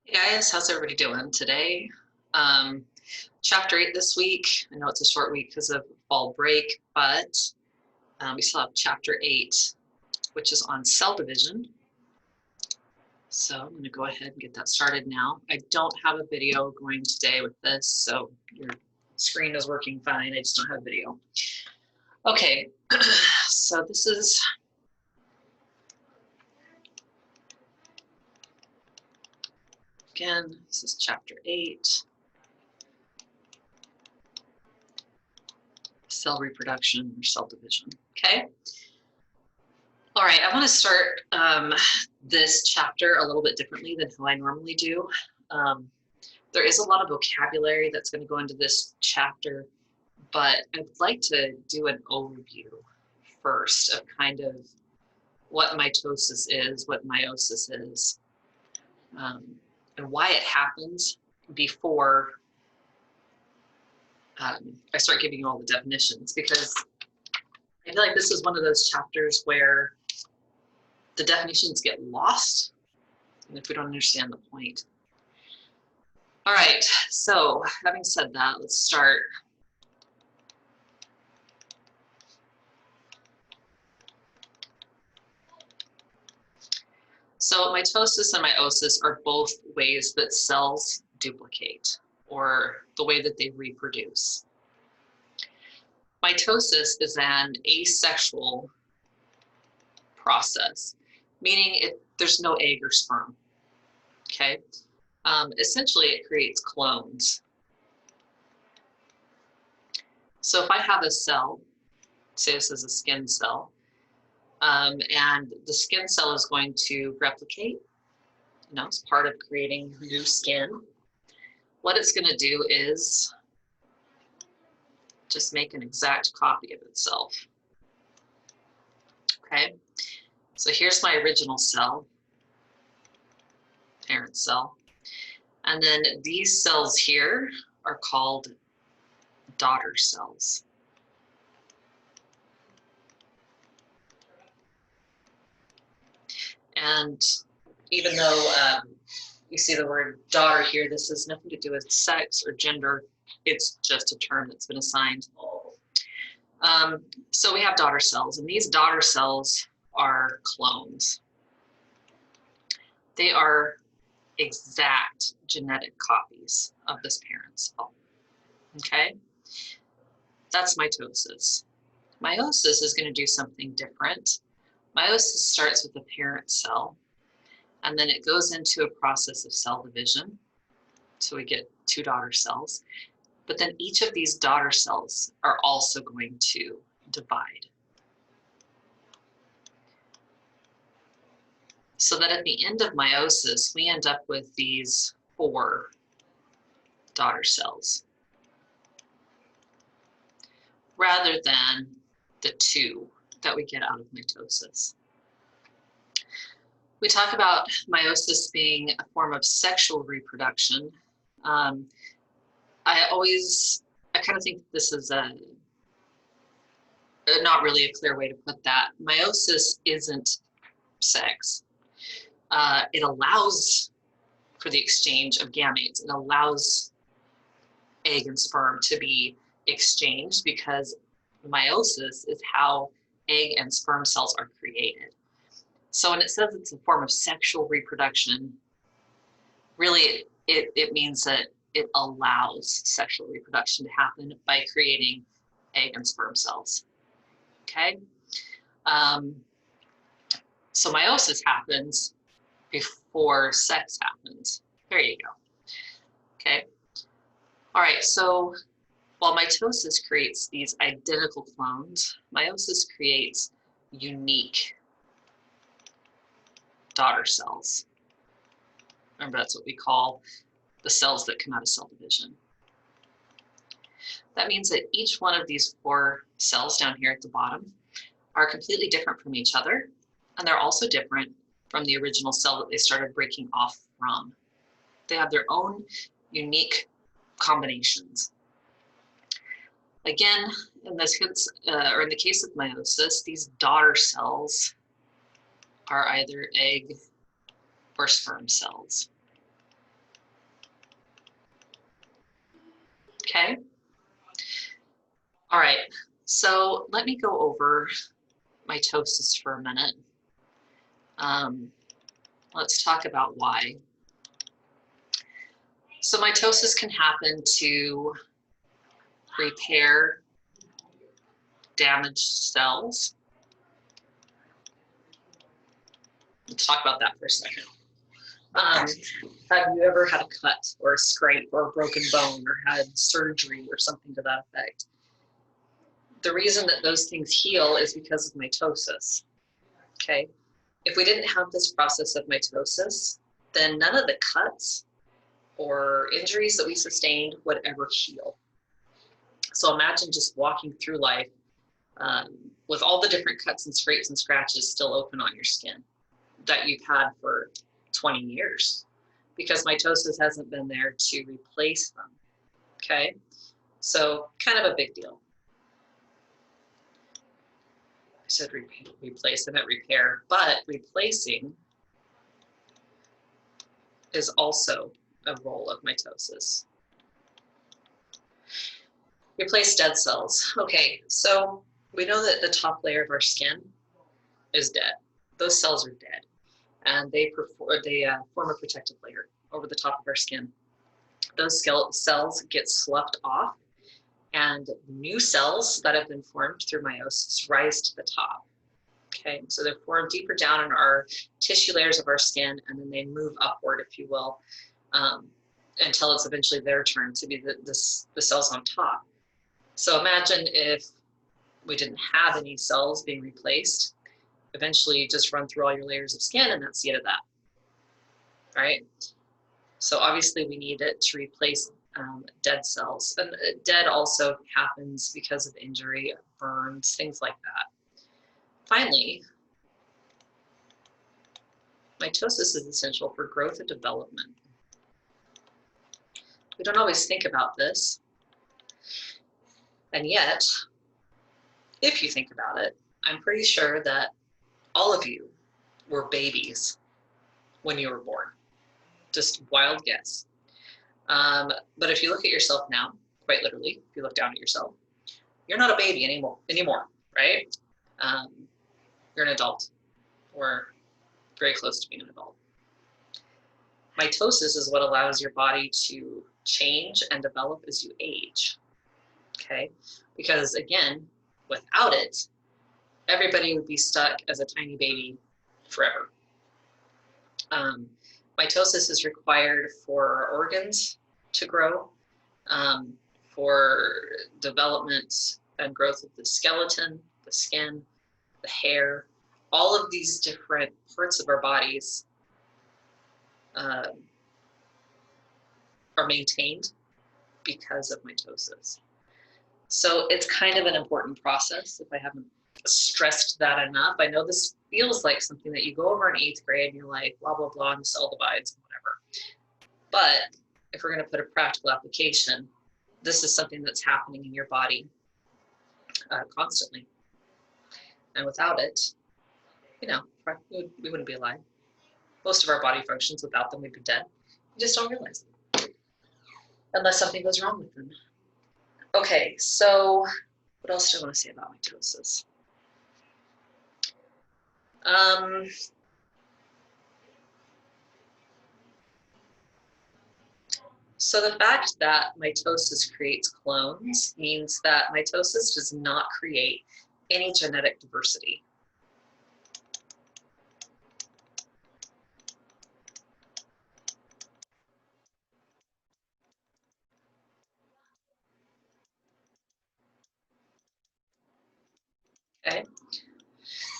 Hey guys, how's everybody doing today? Um, chapter 8 this week. I know it's a short week because of fall break, but we still have chapter 8, which is on cell division. So I'm going to go ahead and get that started now. I don't have a video going today with this, so your screen is working fine. I just don't have video. Okay, so this is again, this is chapter 8. Cell reproduction or cell division, okay? All right, I want to start this chapter a little bit differently than how I normally do. There is a lot of vocabulary that's going to go into this chapter, but I'd like to do an overview first of kind of what mitosis is, what meiosis is, and why it happens before I start giving you all the definitions, because I feel like this is one of those chapters where the definitions get lost if we don't understand the point. All right, so having said that, let's start. So mitosis and meiosis are both ways that cells duplicate, or the way that they reproduce. Mitosis is an asexual process, meaning there's no egg or sperm, okay? Essentially, it creates clones. So if I have a cell, say this is a skin cell, and the skin cell is going to replicate, it's part of creating new skin. What it's going to do is just make an exact copy of itself. Okay, so here's my original cell, parent cell. And then these cells here are called daughter cells. And even though you see the word daughter here, this has nothing to do with sex or gender. It's just a term that's been assigned. So we have daughter cells, and these daughter cells are clones. They are exact genetic copies of this parent cell. Okay? That's mitosis. Meiosis is going to do something different. Meiosis starts with the parent cell, and then it goes into a process of cell division. So we get 2 daughter cells. But then each of these daughter cells are also going to divide. So that at the end of meiosis, we end up with these 4 daughter cells, rather than the 2 that we get out of mitosis. We talk about meiosis being a form of sexual reproduction. I kind of think this is not really a clear way to put that. Meiosis isn't sex. It allows for the exchange of gametes. It allows egg and sperm to be exchanged, because meiosis is how egg and sperm cells are created. So when it says it's a form of sexual reproduction, really it means that it allows sexual reproduction to happen by creating egg and sperm cells. Okay? So meiosis happens before sex happens. There you go. Okay? All right, so while mitosis creates these identical clones, meiosis creates unique daughter cells. Remember, that's what we call the cells that come out of cell division. That means that each one of these 4 cells down here at the bottom are completely different from each other, and they're also different from the original cell that they started breaking off from. They have their own unique combinations. Again, in the case of meiosis, these daughter cells are either egg or sperm cells. Okay. All right. So let me go over mitosis for a minute. Let's talk about why. So mitosis can happen to repair damaged cells. Let's talk about that for a second. Have you ever had a cut or a scrape or a broken bone or had surgery or something to that effect? The reason that those things heal is because of mitosis, okay? If we didn't have this process of mitosis, then none of the cuts or injuries that we sustained would ever heal. So imagine just walking through life with all the different cuts and scrapes and scratches still open on your skin that you've had for 20 years because mitosis hasn't been there to replace them, okay? So kind of a big deal. I said replace, I meant repair, but replacing is also a role of mitosis. Replace dead cells. Okay, so we know that the top layer of our skin is dead. Those cells are dead, and they form a protective layer over the top of our skin. Those cells get sloughed off, and new cells that have been formed through meiosis rise to the top. Okay, so they're formed deeper down in our tissue layers of our skin, and then they move upward, if you will, until it's eventually their turn to be the cells on top. So imagine if we didn't have any cells being replaced, eventually you just run through all your layers of skin and that's the end of that, right? So obviously we need it to replace dead cells. And dead also happens because of injury, burns, things like that. Finally, mitosis is essential for growth and development. We don't always think about this. And yet, if you think about it, I'm pretty sure that all of you were babies when you were born. Just wild guess. But if you look at yourself now, quite literally, if you look down at yourself, you're not a baby anymore, right? You're an adult, or very close to being an adult. Mitosis is what allows your body to change and develop as you age, okay? Because again, without it, everybody would be stuck as a tiny baby forever. Mitosis is required for organs to grow, for development and growth of the skeleton, the skin, the hair. All of these different parts of our bodies are maintained because of mitosis. So it's kind of an important process, if I haven't stressed that enough. I know this feels like something that you go over in 8th grade and you're like, blah, blah, blah, and cell divides and whatever. But if we're going to put a practical application, this is something that's happening in your body constantly. And without it, you know, we wouldn't be alive. Most of our body functions, without them, we'd be dead. You just don't realize it, unless something goes wrong with them. Okay, so what else do I want to say about mitosis? So the fact that mitosis creates clones means that mitosis does not create any genetic diversity. Okay,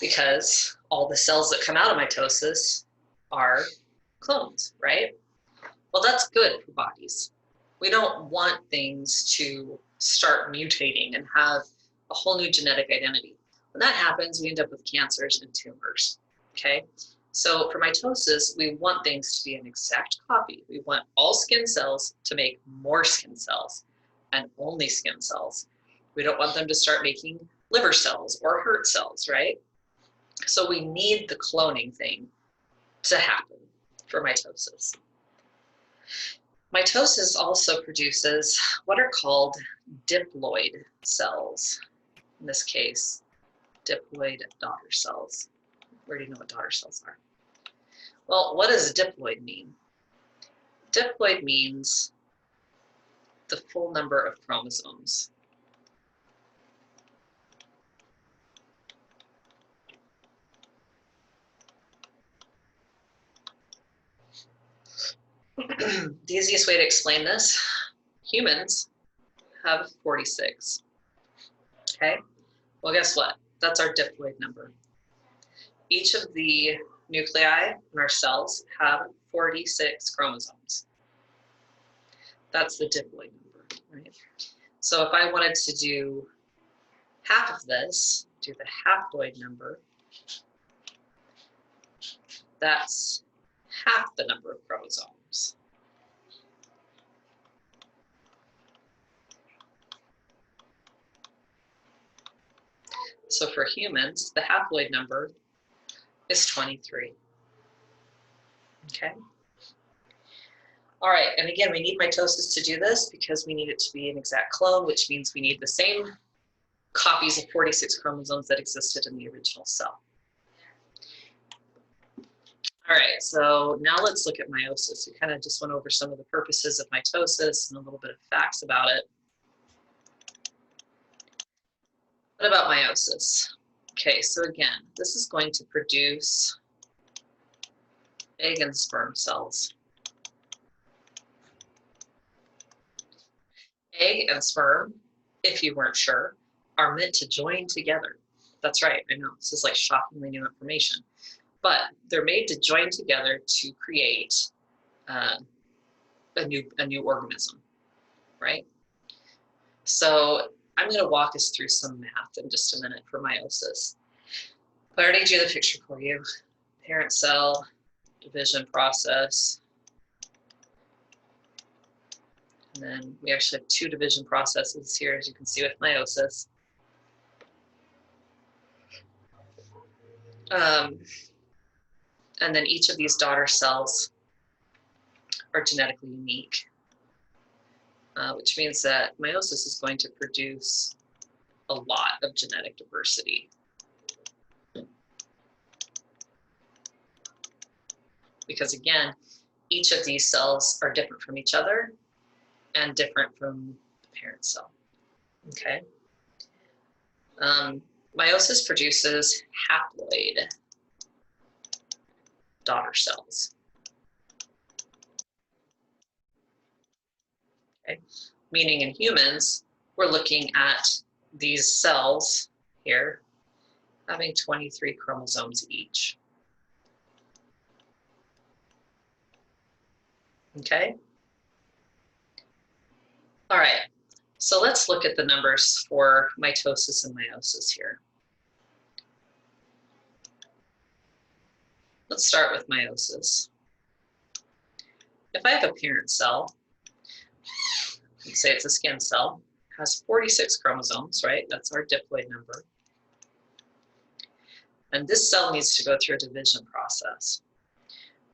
because all the cells that come out of mitosis are clones, right? Well, that's good for bodies. We don't want things to start mutating and have a whole new genetic identity. When that happens, we end up with cancers and tumors, okay? So for mitosis, we want things to be an exact copy. We want all skin cells to make more skin cells and only skin cells. We don't want them to start making liver cells or heart cells, right? So we need the cloning thing to happen for mitosis. Mitosis also produces what are called diploid cells. In this case, diploid daughter cells. Where do you know what daughter cells are? Well, what does diploid mean? Diploid means the full number of chromosomes. The easiest way to explain this, humans have 46, okay? Well, guess what? That's our diploid number. Each of the nuclei in our cells have 46 chromosomes. That's the diploid number, right? So if I wanted to do half of this, do the haploid number, that's half the number of chromosomes. So for humans, the haploid number is 23. Okay. All right, and again, we need mitosis to do this because we need it to be an exact clone, which means we need the same copies of 46 chromosomes that existed in the original cell. All right, so now let's look at meiosis. We kind of just went over some of the purposes of mitosis and a little bit of facts about it. What about meiosis? Okay, so again, this is going to produce egg and sperm cells. Egg and sperm, if you weren't sure, are meant to join together. That's right, I know, this is like shockingly new information. But they're made to join together to create a new organism, right? So I'm going to walk us through some math in just a minute for meiosis. But I already drew the picture for you. Parent cell, division process. And then we actually have two division processes here, as you can see with meiosis. And then each of these daughter cells are genetically unique, which means that meiosis is going to produce a lot of genetic diversity. Because again, each of these cells are different from each other and different from the parent cell, okay? Meiosis produces haploid daughter cells. Okay? Meaning in humans, we're looking at these cells here having 23 chromosomes each. Okay? All right, so let's look at the numbers for mitosis and meiosis here. Let's start with meiosis. If I have a parent cell, let's say it's a skin cell, has 46 chromosomes, right? That's our diploid number. And this cell needs to go through a division process.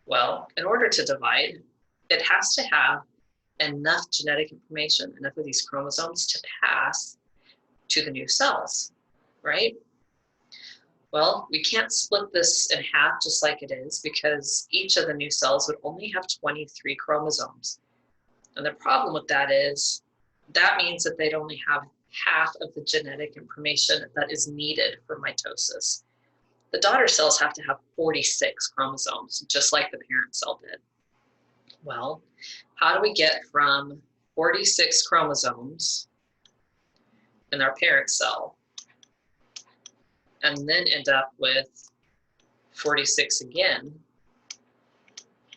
Well, in order to divide, it has to have enough genetic information, enough of these chromosomes to pass to the new cells, right? Well, we can't split this in half just like it is because each of the new cells would only have 23 chromosomes. And the problem with that is that means that they'd only have half of the genetic information that is needed for mitosis. The daughter cells have to have 46 chromosomes, just like the parent cell did. Well, how do we get from 46 chromosomes in our parent cell and then end up with 46 again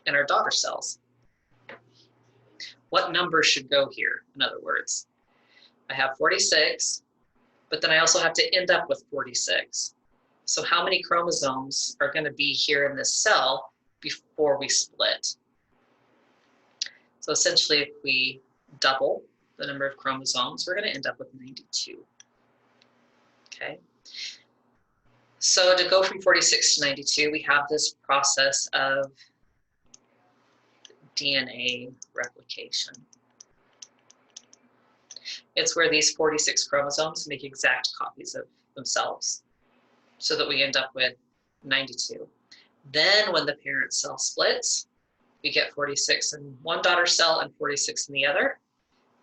in our daughter cells? What number should go here, in other words? I have 46, but then I also have to end up with 46. So how many chromosomes are going to be here in this cell before we split? So essentially, if we double the number of chromosomes, we're going to end up with 92. Okay. So to go from 46 to 92, we have this process of DNA replication. It's where these 46 chromosomes make exact copies of themselves so that we end up with 92. Then when the parent cell splits, we get 46 in one daughter cell and 46 in the other,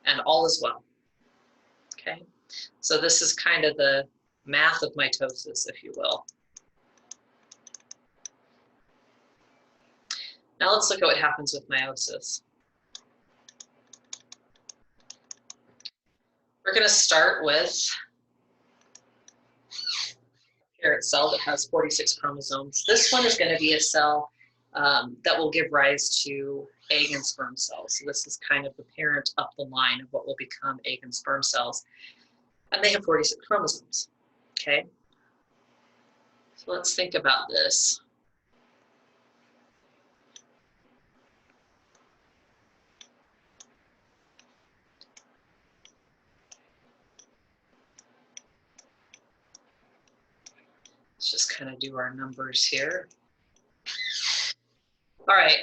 and all is well. Okay, so this is kind of the math of mitosis, if you will. Now let's look at what happens with meiosis. We're going to start with a parent cell that has 46 chromosomes. This one is going to be a cell that will give rise to egg and sperm cells. So this is kind of the parent up the line of what will become egg and sperm cells. And they have 46 chromosomes. Okay? So let's think about this. Let's just kind of do our numbers here. All right.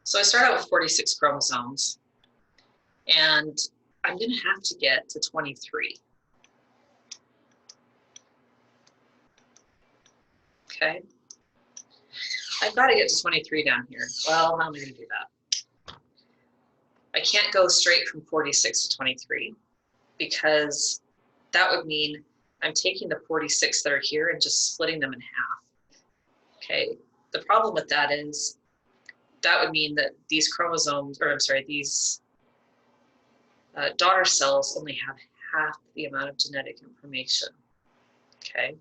So I start out with 46 chromosomes, and I'm going to have to get to 23. Okay. I've got to get to 23 down here. Well, how am I going to do that? I can't go straight from 46 to 23 because that would mean I'm taking the 46 that are here and just splitting them in half. Okay. The problem with that is that would mean that these chromosomes, or I'm sorry, these daughter cells only have half the amount of genetic information. Okay.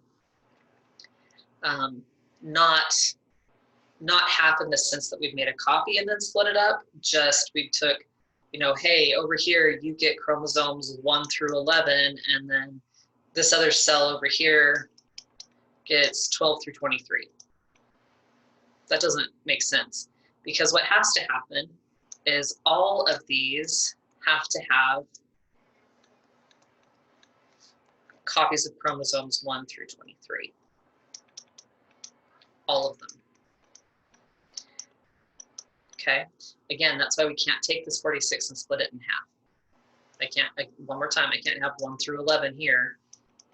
Not half in the sense that we've made a copy and then split it up, just we took, you know, hey, over here you get chromosomes 1 through 11, and then this other cell over here gets 12 through 23. That doesn't make sense, because what has to happen is all of these have to have copies of chromosomes 1 through 23. All of them. Okay, again, that's why we can't take this 46 and split it in half. I can't, one more time, I can't have 1 through 11 here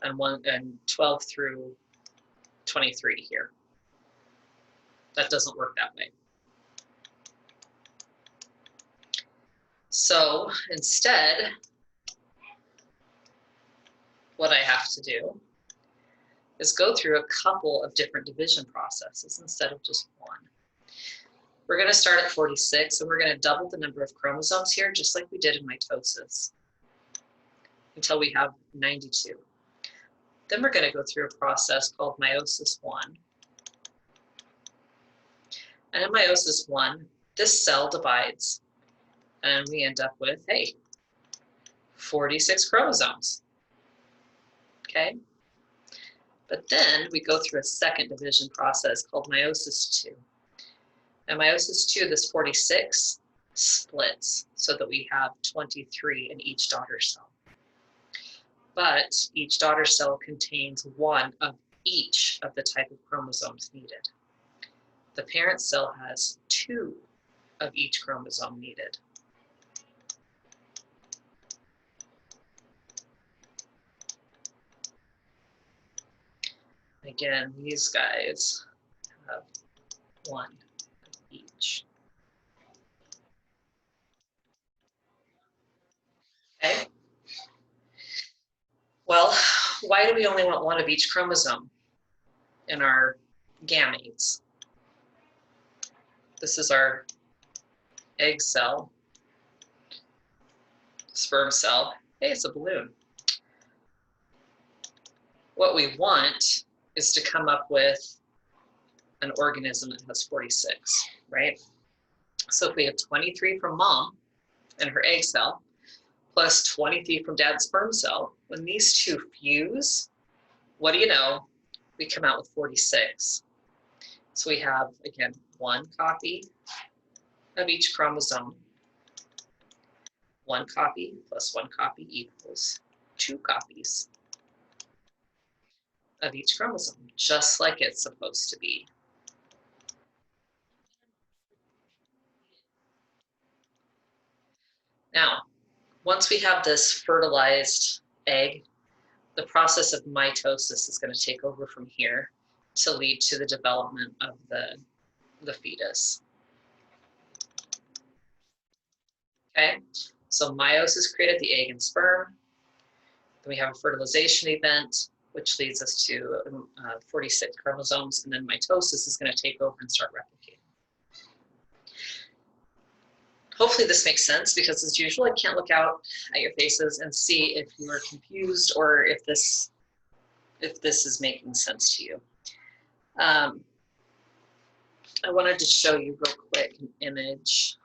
and 12 through 23 here. That doesn't work that way. So instead, what I have to do is go through a couple of different division processes instead of just one. We're going to start at 46, and we're going to double the number of chromosomes here, just like we did in mitosis, until we have 92. Then we're going to go through a process called meiosis 1. And in meiosis 1, this cell divides, and we end up with, hey, 46 chromosomes. Okay? But then we go through a second division process called meiosis 2. In meiosis 2, this 46 splits so that we have 23 in each daughter cell. But each daughter cell contains one of each of the type of chromosomes needed. The parent cell has 2 of each chromosome needed. Again, these guys have 1 of each. Okay. Well, why do we only want 1 of each chromosome in our gametes? This is our egg cell, sperm cell. Hey, it's a balloon. What we want is to come up with an organism that has 46, right? So if we have 23 from mom and her egg cell, plus 23 from dad's sperm cell, when these two fuse, what do you know? We come out with 46. So we have, again, 1 copy of each chromosome. 1 copy plus 1 copy equals 2 copies. of each chromosome, just like it's supposed to be. Now, once we have this fertilized egg, the process of mitosis is going to take over from here to lead to the development of the fetus. Okay, so meiosis created the egg and sperm. Then we have a fertilization event, which leads us to 46 chromosomes, and then mitosis is going to take over and start replicating. Hopefully this makes sense, because as usual, I can't look out at your faces and see if you are confused or if this is making sense to you. I wanted to show you real quick an image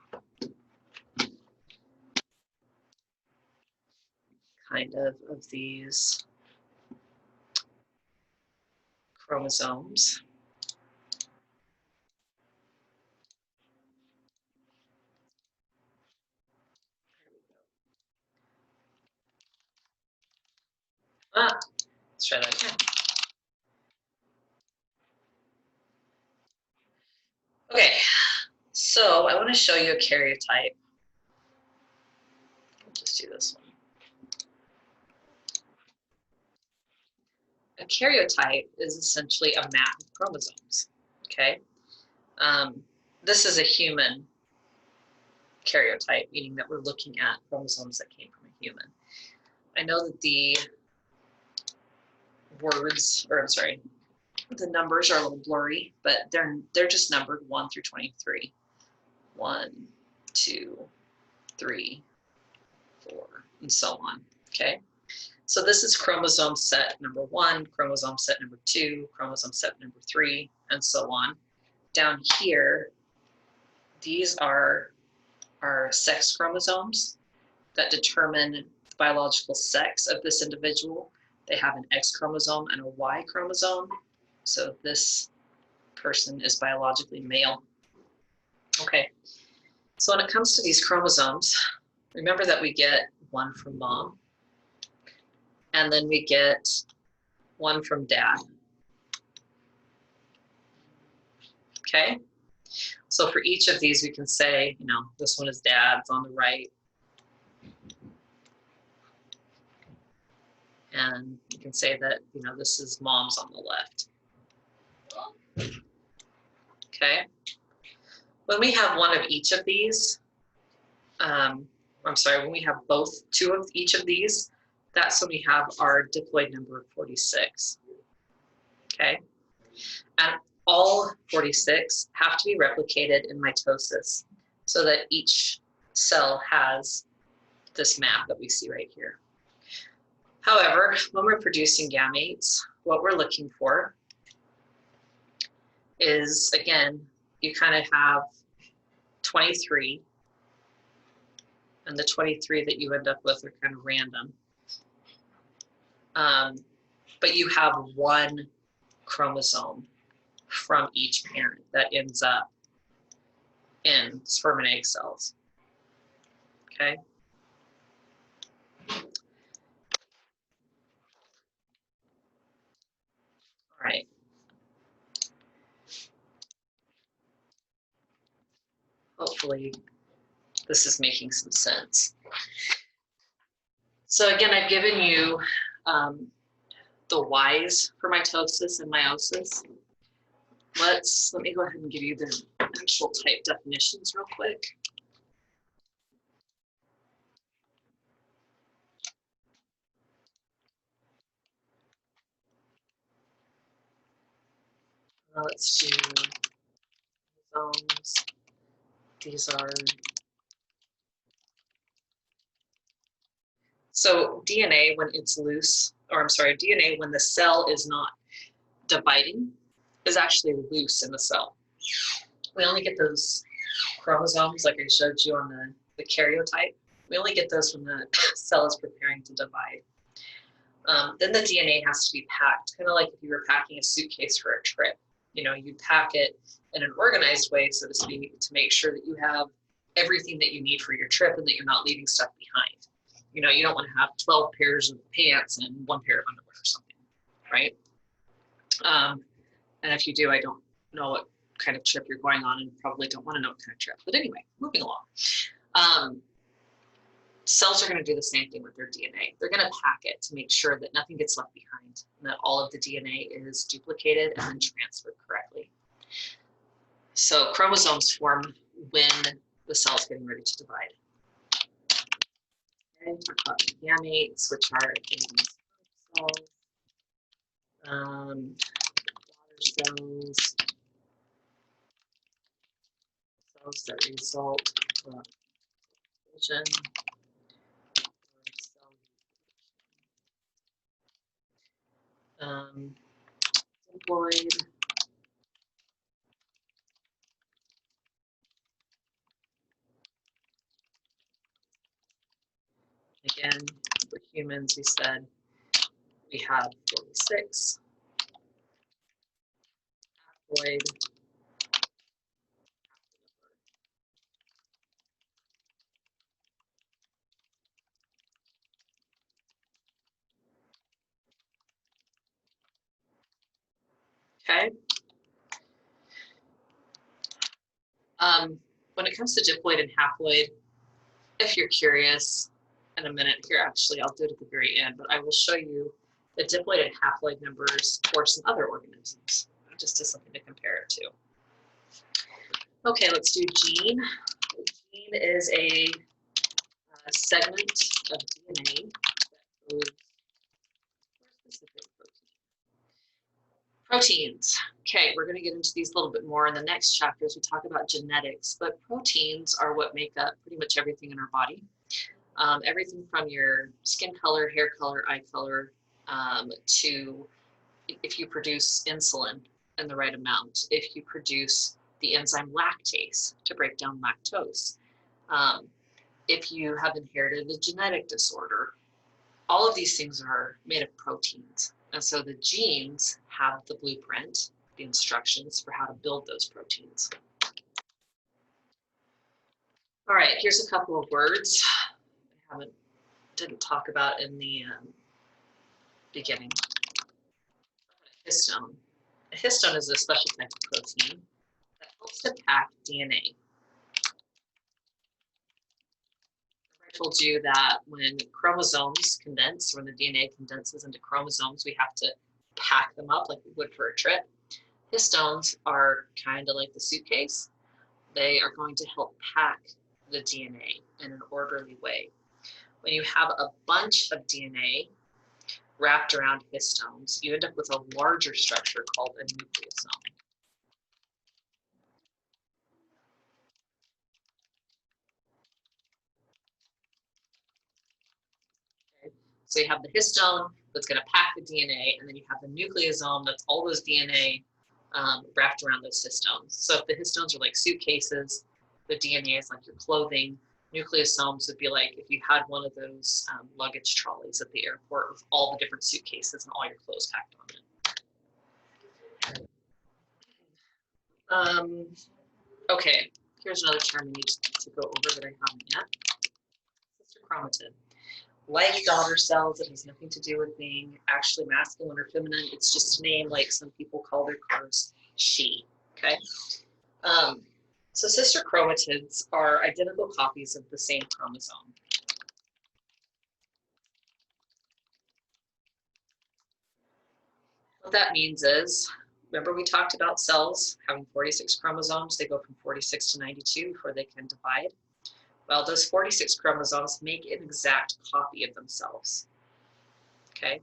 kind of these chromosomes. Let's try that again. Okay, so I want to show you a karyotype. I'll just do this one. A karyotype is essentially a map of chromosomes, okay? This is a human karyotype, meaning that we're looking at chromosomes that came from a human. I know that the words, or I'm sorry, the numbers are a little blurry, but they're just numbered 1 through 23. 1, 2, 3, 4, and so on, okay? So this is chromosome set number 1, chromosome set number 2, chromosome set number 3, and so on. Down here, these are our sex chromosomes that determine the biological sex of this individual. They have an X chromosome and a Y chromosome. So this person is biologically male. Okay, so when it comes to these chromosomes, remember that we get one from mom, and then we get one from dad. Okay, so for each of these, we can say, you know, this one is dad's on the right, and you can say that, you know, this is mom's on the left. Okay, when we have one of each of these, I'm sorry, when we have two of each of these, that's when we have our diploid number of 46. Okay, and all 46 have to be replicated in mitosis so that each cell has this map that we see right here. However, when we're producing gametes, what we're looking for is, again, you kind of have 23, and the 23 that you end up with are kind of random. But you have one chromosome from each parent that ends up in sperm and egg cells. Okay. All right. Hopefully this is making some sense. So again, I've given you the Y's for mitosis and meiosis. Let me go ahead and give you the actual type definitions real quick. Let's do chromosomes. These are, so DNA when it's loose, or I'm sorry, DNA when the cell is not dividing is actually loose in the cell. We only get those chromosomes like I showed you on the karyotype. We only get those when the cell is preparing to divide. Then the DNA has to be packed, kind of like if you were packing a suitcase for a trip. You know, you pack it in an organized way, so to speak, to make sure that you have everything that you need for your trip and that you're not leaving stuff behind. You know, you don't want to have 12 pairs of pants and 1 pair of underwear or something, right? And if you do, I don't know what kind of trip you're going on and probably don't want to know what kind of trip. But anyway, moving along. Cells are going to do the same thing with their DNA. They're going to pack it to make sure that nothing gets left behind and that all of the DNA is duplicated and then transferred correctly. So chromosomes form when the cell's getting ready to divide. Okay, talk about the gametes, which are cells, water cells, cells that result from division, diploid, again, for humans, we said we have 46, haploid, okay? When it comes to diploid and haploid, if you're curious, in a minute here, actually, I'll do it at the very end, but I will show you the diploid and haploid numbers for some other organisms, just as something to compare it to. Okay, let's do gene. A gene is a segment of DNA that codes for specific proteins. Okay, we're going to get into these a little bit more in the next chapter as we talk about genetics, but proteins are what make up pretty much everything in our body. Everything from your skin color, hair color, eye color, to if you produce insulin in the right amount, if you produce the enzyme lactase to break down lactose, if you have inherited a genetic disorder, all of these things are made of proteins. And so the genes have the blueprint, the instructions for how to build those proteins. All right, here's a couple of words I didn't talk about in the beginning. Histone. A histone is a special type of protein that helps to pack DNA. I told you that when chromosomes condense, when the DNA condenses into chromosomes, we have to pack them up like we would for a trip. Histones are kind of like the suitcase. They are going to help pack the DNA in an orderly way. When you have a bunch of DNA wrapped around histones, you end up with a larger structure called a nucleosome. Okay? So you have the histone that's going to pack the DNA, and then you have the nucleosome that's all those DNA wrapped around those histones. So if the histones are like suitcases, the DNA is like your clothing. Nucleosomes would be like if you had one of those luggage trolleys at the airport with all the different suitcases and all your clothes packed on it. Okay, here's another term we need to go over that I haven't yet. Sister chromatid. Like daughter cells, it has nothing to do with being actually masculine or feminine. It's just a name like some people call their cars she, okay? So sister chromatids are identical copies of the same chromosome. What that means is, remember we talked about cells having 46 chromosomes. They go from 46 to 92 before they can divide. Well, those 46 chromosomes make an exact copy of themselves, okay?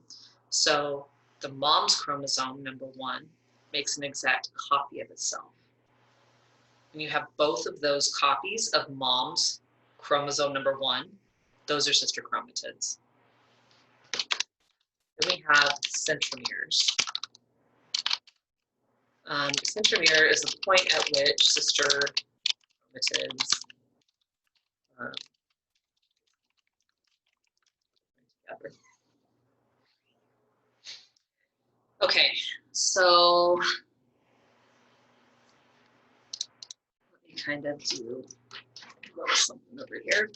So the mom's chromosome, number 1, makes an exact copy of itself. When you have both of those copies of mom's chromosome number 1, those are sister chromatids. Then we have centromeres. Centromere is the point at which sister chromatids together. Okay, so let me kind of do a little something over here.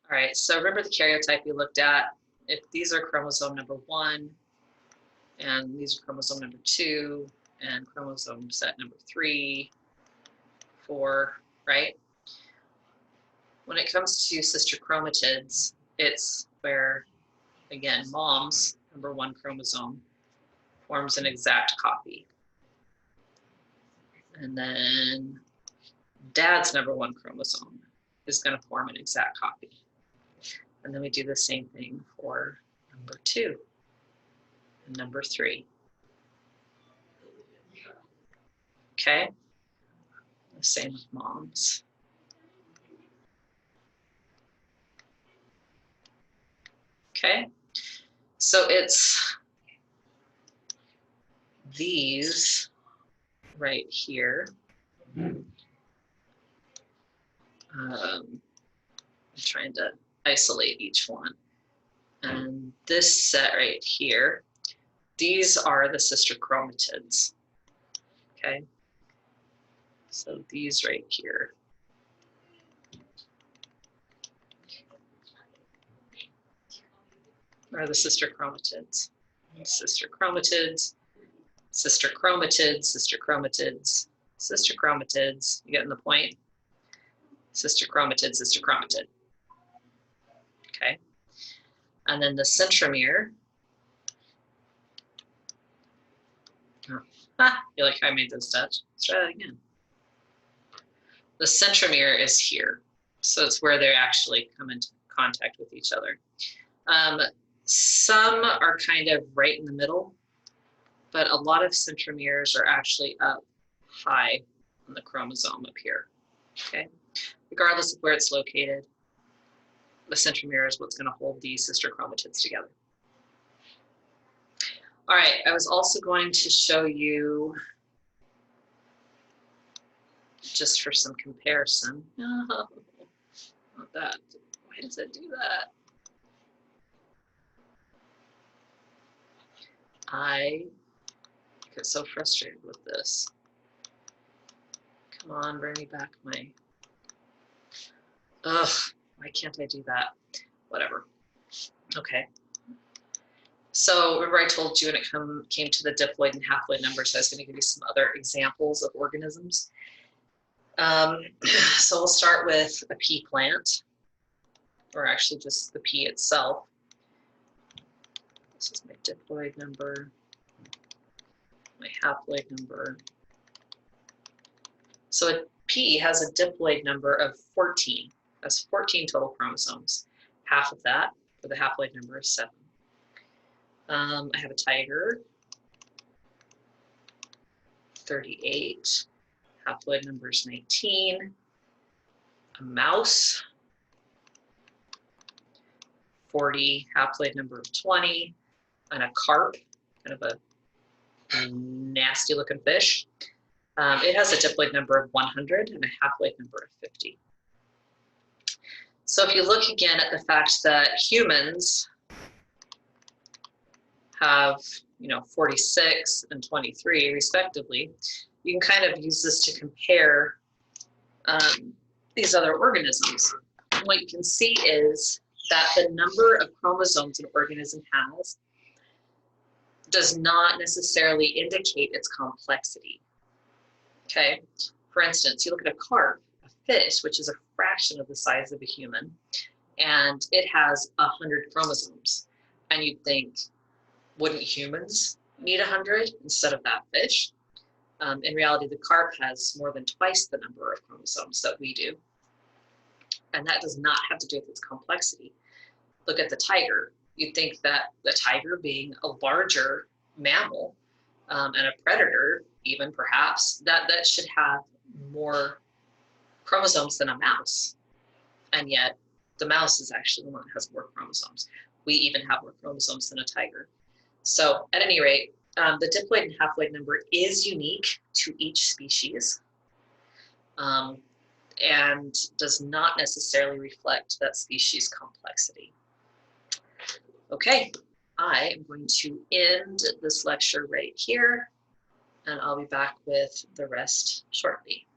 All right, so remember the karyotype we looked at? if these are chromosome number 1, and these are chromosome number 2, and chromosome set number 3, 4, right? When it comes to sister chromatids, it's where, again, mom's number 1 chromosome forms an exact copy. And then dad's number 1 chromosome is going to form an exact copy. And then we do the same thing for number 2 and number 3. Okay? The same with mom's. Okay? So it's these right here. I'm trying to isolate each one. And this set right here, these are the sister chromatids. Okay? So these right here. Are the sister chromatids. Sister chromatids, sister chromatids, sister chromatids, sister chromatids. You getting the point? Sister chromatid, sister chromatid. Okay. And then the centromere. Oh. Ah, I feel like I made this Dutch. Let's try that again. The centromere is here. So it's where they actually come into contact with each other. Some are kind of right in the middle, but a lot of centromeres are actually up high on the chromosome up here. Okay. Regardless of where it's located, the centromere is what's going to hold these sister chromatids together. All right, I was also going to show you, just for some comparison. No, not that. Why does it do that? I get so frustrated with this. Come on, bring me back my... Ugh, why can't I do that? Whatever. Okay. So remember I told you when it came to the diploid and haploid numbers, I was going to give you some other examples of organisms. So we'll start with a pea plant, or actually just the pea itself. This is my diploid number, my haploid number. So a pea has a diploid number of 14. That's 14 total chromosomes. Half of that for the haploid number is 7. I have a tiger, 38. Haploid number is 19. A mouse, 40. Haploid number of 20. And a carp, kind of a nasty looking fish. It has a diploid number of 100 and a haploid number of 50. So if you look again at the fact that humans have, 46 and 23 respectively, you can kind of use this to compare these other organisms. And what you can see is that the number of chromosomes an organism has does not necessarily indicate its complexity. Okay, for instance, you look at a carp, a fish, which is a fraction of the size of a human, and it has 100 chromosomes. And you'd think, wouldn't humans need 100 instead of that fish? In reality, the carp has more than twice the number of chromosomes that we do. And that does not have to do with its complexity. Look at the tiger. You'd think that the tiger, being a larger mammal and a predator, even perhaps, that should have more chromosomes than a mouse. And yet the mouse is actually the one that has more chromosomes. We even have more chromosomes than a tiger. So at any rate, the diploid and haploid number is unique to each species and does not necessarily reflect that species complexity. Okay, I am going to end this lecture right here, and I'll be back with the rest shortly.